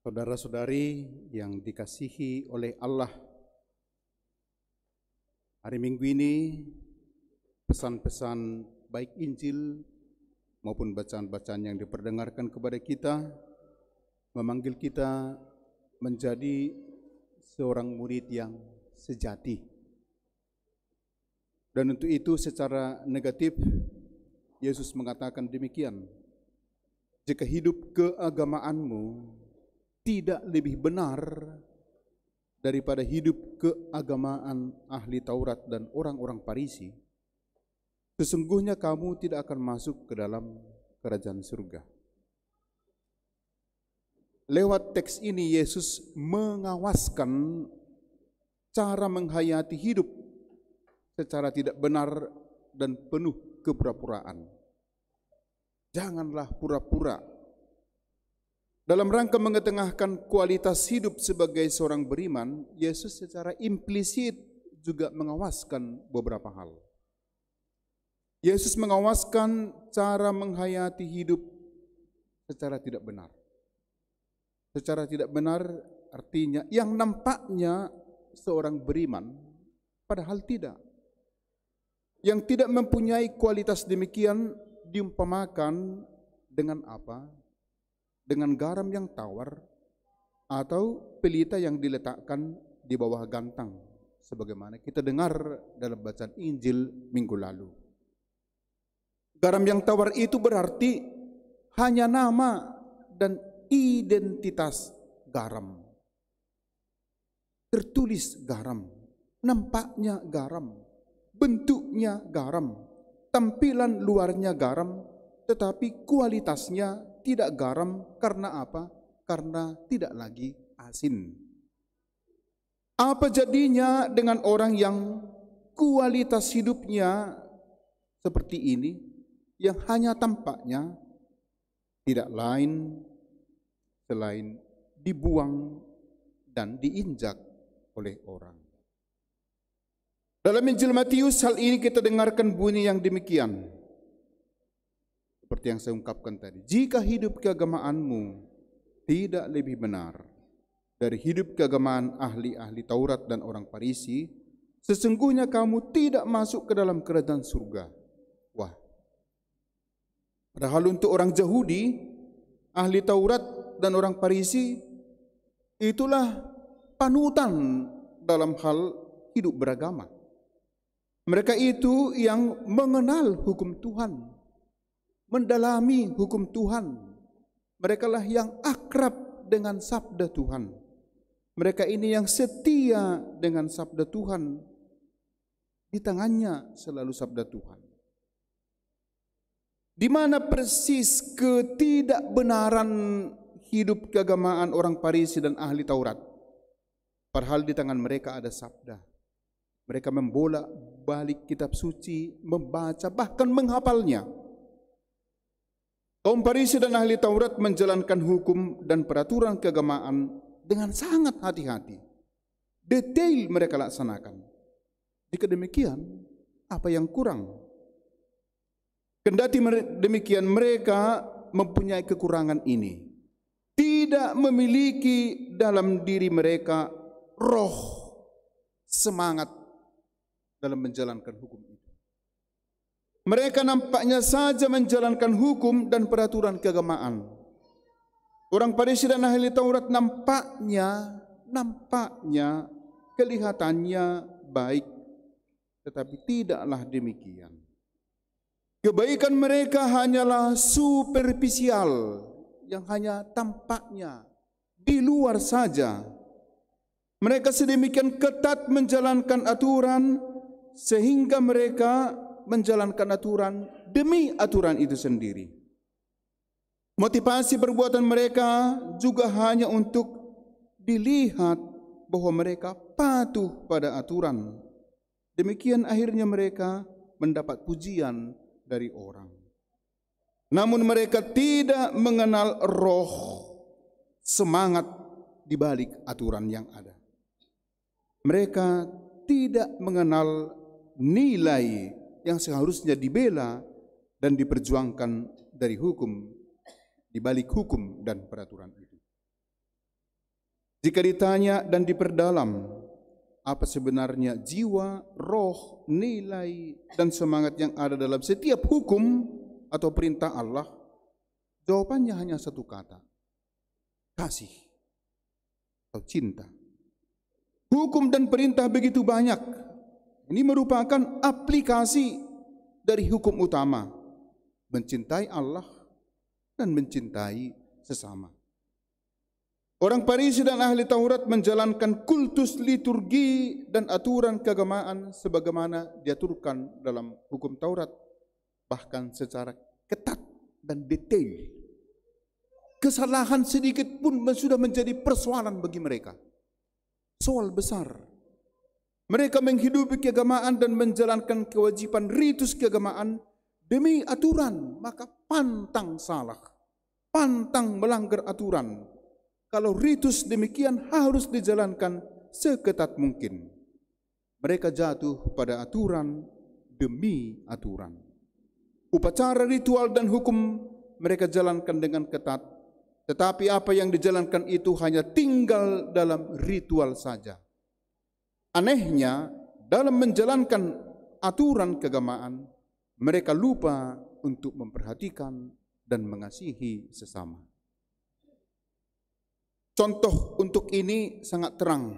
Saudara-saudari yang dikasihi oleh Allah, hari Minggu ini pesan-pesan baik Injil maupun bacaan-bacaan yang diperdengarkan kepada kita memanggil kita menjadi seorang murid yang sejati. Dan untuk itu secara negatif Yesus mengatakan demikian, jika hidup keagamaanmu tidak lebih benar daripada hidup keagamaan ahli Taurat dan orang-orang Farisi, sesungguhnya kamu tidak akan masuk ke dalam kerajaan surga. Lewat teks ini Yesus mengawaskan cara menghayati hidup secara tidak benar dan penuh kepura-puraan. Janganlah pura-pura. Dalam rangka mengetengahkan kualitas hidup sebagai seorang beriman, Yesus secara implisit juga mengawaskan beberapa hal. Yesus mengawaskan cara menghayati hidup secara tidak benar. Secara tidak benar artinya yang nampaknya seorang beriman, padahal tidak. Yang tidak mempunyai kualitas demikian diumpamakan dengan apa? Dengan garam yang tawar atau pelita yang diletakkan di bawah gantang, sebagaimana kita dengar dalam bacaan Injil minggu lalu. Garam yang tawar itu berarti hanya nama dan identitas garam. Tertulis garam, nampaknya garam, bentuknya garam, tampilan luarnya garam, tetapi kualitasnya tidak garam. Karena apa? Karena tidak lagi asin. Apa jadinya dengan orang yang kualitas hidupnya seperti ini, yang hanya tampaknya tidak lain selain dibuang dan diinjak oleh orang. Dalam Injil Matius hal ini kita dengarkan bunyi yang demikian. Seperti yang saya ungkapkan tadi, jika hidup keagamaanmu tidak lebih benar dari hidup keagamaan ahli-ahli Taurat dan orang Farisi, sesungguhnya kamu tidak masuk ke dalam kerajaan surga. Wah. Padahal untuk orang Yahudi, ahli Taurat dan orang Farisi, itulah panutan dalam hal hidup beragama. Mereka itu yang mengenal hukum Tuhan, mendalami hukum Tuhan. Mereka lah yang akrab dengan sabda Tuhan. Mereka ini yang setia dengan sabda Tuhan. Di tangannya selalu sabda Tuhan. Di mana persis ketidakbenaran hidup keagamaan orang Farisi dan ahli Taurat? Padahal di tangan mereka ada sabda. Mereka membolak balik kitab suci, membaca, bahkan menghafalnya. Kaum Farisi dan ahli Taurat menjalankan hukum dan peraturan keagamaan dengan sangat hati-hati. Detail mereka laksanakan. Jika demikian, apa yang kurang? Kendati demikian, mereka mempunyai kekurangan ini. Tidak memiliki dalam diri mereka roh semangat dalam menjalankan hukum itu. Mereka nampaknya saja menjalankan hukum dan peraturan keagamaan. Orang Farisi dan ahli Taurat nampaknya kelihatannya baik, tetapi tidaklah demikian. Kebaikan mereka hanyalah superficial, yang hanya tampaknya di luar saja. Mereka sedemikian ketat menjalankan aturan sehingga mereka menjalankan aturan demi aturan itu sendiri. Motivasi perbuatan mereka juga hanya untuk dilihat bahwa mereka patuh pada aturan. Demikian akhirnya mereka mendapat pujian dari orang. Namun mereka tidak mengenal roh semangat di balik aturan yang ada. Mereka tidak mengenal nilai yang seharusnya dibela dan diperjuangkan dari hukum, di balik hukum dan peraturan itu. Jika ditanya dan diperdalam, apa sebenarnya jiwa, roh, nilai, dan semangat yang ada dalam setiap hukum atau perintah Allah? Jawabannya hanya satu kata: kasih atau cinta. Hukum dan perintah begitu banyak. Ini merupakan aplikasi dari hukum utama: mencintai Allah dan mencintai sesama. Orang Farisi dan ahli Taurat menjalankan kultus liturgi dan aturan keagamaan sebagaimana diaturkan dalam hukum Taurat, bahkan secara ketat dan detail. Kesalahan sedikit pun sudah menjadi persoalan bagi mereka, soal besar. Mereka menghidupi keagamaan dan menjalankan kewajiban ritus keagamaan demi aturan, maka pantang salah, pantang melanggar aturan. Kalau ritus demikian harus dijalankan seketat mungkin. Mereka jatuh pada aturan demi aturan. Upacara, ritual, dan hukum mereka jalankan dengan ketat, tetapi apa yang dijalankan itu hanya tinggal dalam ritual saja. Anehnya, dalam menjalankan aturan keagamaan, mereka lupa untuk memperhatikan dan mengasihi sesama. Contoh untuk ini sangat terang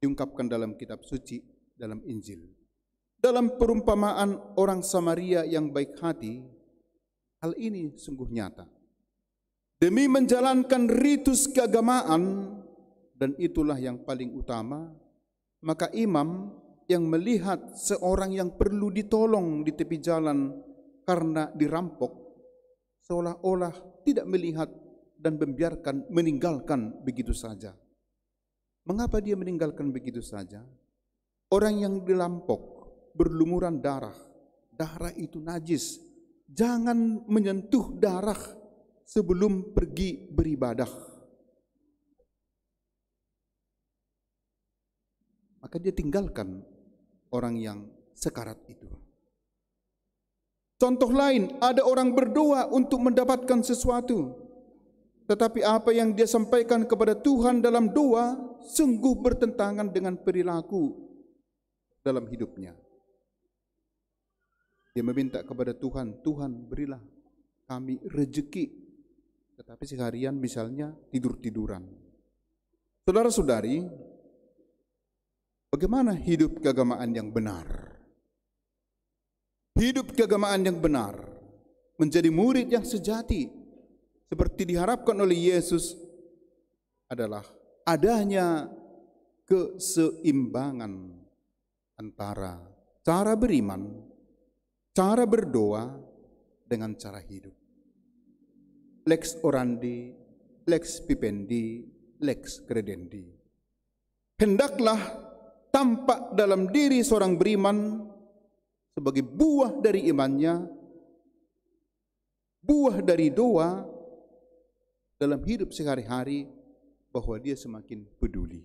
diungkapkan dalam kitab suci, dalam Injil. Dalam perumpamaan orang Samaria yang baik hati, hal ini sungguh nyata. Demi menjalankan ritus keagamaan, dan itulah yang paling utama, maka imam yang melihat seorang yang perlu ditolong di tepi jalan karena dirampok, seolah-olah tidak melihat dan membiarkan, meninggalkan begitu saja. Mengapa dia meninggalkan begitu saja? Orang yang dirampok berlumuran darah, darah itu najis. Jangan menyentuh darah sebelum pergi beribadah. Maka dia tinggalkan orang yang sekarat itu. Contoh lain, ada orang berdoa untuk mendapatkan sesuatu, tetapi apa yang dia sampaikan kepada Tuhan dalam doa sungguh bertentangan dengan perilaku dalam hidupnya. Dia meminta kepada Tuhan, Tuhan berilah kami rezeki, tetapi seharian misalnya tidur-tiduran. Saudara-saudari, bagaimana hidup keagamaan yang benar? Hidup keagamaan yang benar, menjadi murid yang sejati, seperti diharapkan oleh Yesus, adalah adanya keseimbangan antara cara beriman, cara berdoa, dengan cara hidup. Lex orandi, lex vivendi, lex credendi. Hendaklah tampak dalam diri seorang beriman sebagai buah dari imannya, buah dari doa, dalam hidup sehari-hari, bahwa dia semakin peduli,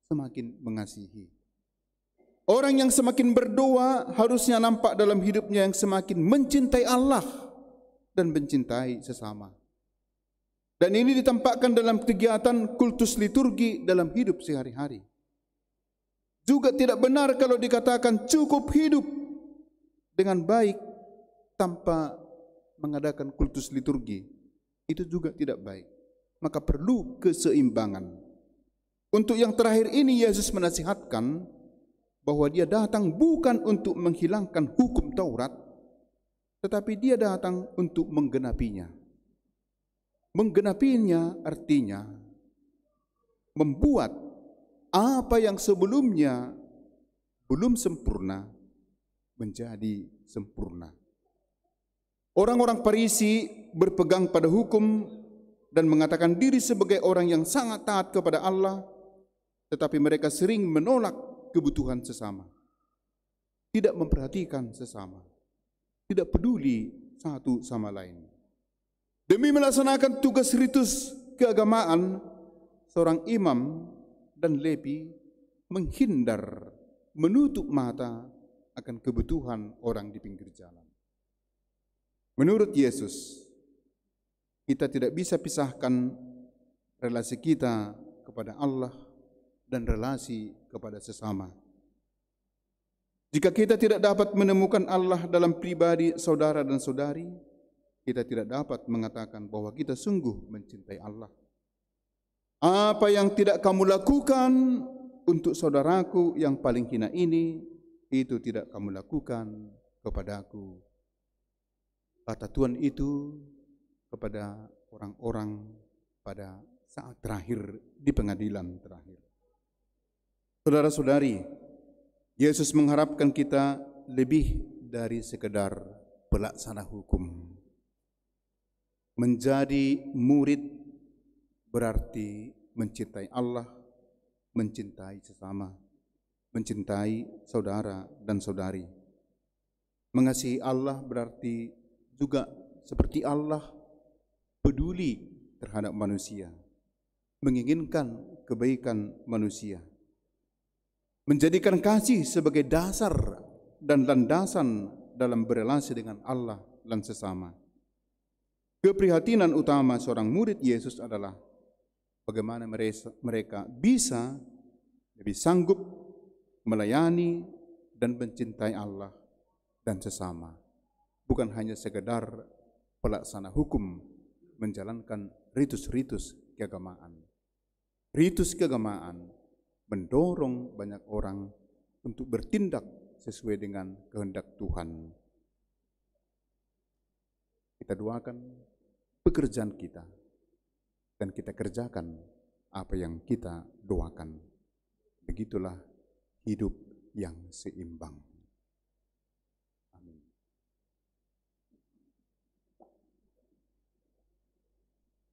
semakin mengasihi. Orang yang semakin berdoa harusnya nampak dalam hidupnya yang semakin mencintai Allah dan mencintai sesama. Dan ini ditampakkan dalam kegiatan kultus liturgi dalam hidup sehari-hari. Juga tidak benar kalau dikatakan cukup hidup dengan baik tanpa mengadakan kultus liturgi. Itu juga tidak baik. Maka perlu keseimbangan. Untuk yang terakhir ini Yesus menasihatkan bahwa dia datang bukan untuk menghilangkan hukum Taurat, tetapi dia datang untuk menggenapinya. Menggenapinya artinya membuat apa yang sebelumnya belum sempurna menjadi sempurna. Orang-orang Farisi berpegang pada hukum dan mengatakan diri sebagai orang yang sangat taat kepada Allah, tetapi mereka sering menolak kebutuhan sesama, tidak memperhatikan sesama, tidak peduli satu sama lain. Demi melaksanakan tugas ritus keagamaan, seorang imam dan levi menghindar, menutup mata akan kebutuhan orang di pinggir jalan. Menurut Yesus, kita tidak bisa pisahkan relasi kita kepada Allah dan relasi kepada sesama. Jika kita tidak dapat menemukan Allah dalam pribadi saudara dan saudari, kita tidak dapat mengatakan bahwa kita sungguh mencintai Allah. Apa yang tidak kamu lakukan untuk saudaraku yang paling hina ini, itu tidak kamu lakukan kepadaku. Kata Tuhan itu kepada orang-orang pada saat terakhir di pengadilan terakhir. Saudara-saudari, Yesus mengharapkan kita lebih dari sekedar pelaksana hukum. Menjadi murid berarti mencintai Allah, mencintai sesama, mencintai saudara dan saudari. Mengasihi Allah berarti juga seperti Allah peduli terhadap manusia, menginginkan kebaikan manusia. Menjadikan kasih sebagai dasar dan landasan dalam berelasi dengan Allah dan sesama. Keprihatinan utama seorang murid Yesus adalah bagaimana mereka bisa lebih sanggup melayani dan mencintai Allah dan sesama. Bukan hanya sekedar pelaksana hukum, menjalankan ritus-ritus keagamaan. Ritus keagamaan mendorong banyak orang untuk bertindak sesuai dengan kehendak Tuhan. Kita doakan pekerjaan kita dan kita kerjakan apa yang kita doakan. Begitulah hidup yang seimbang.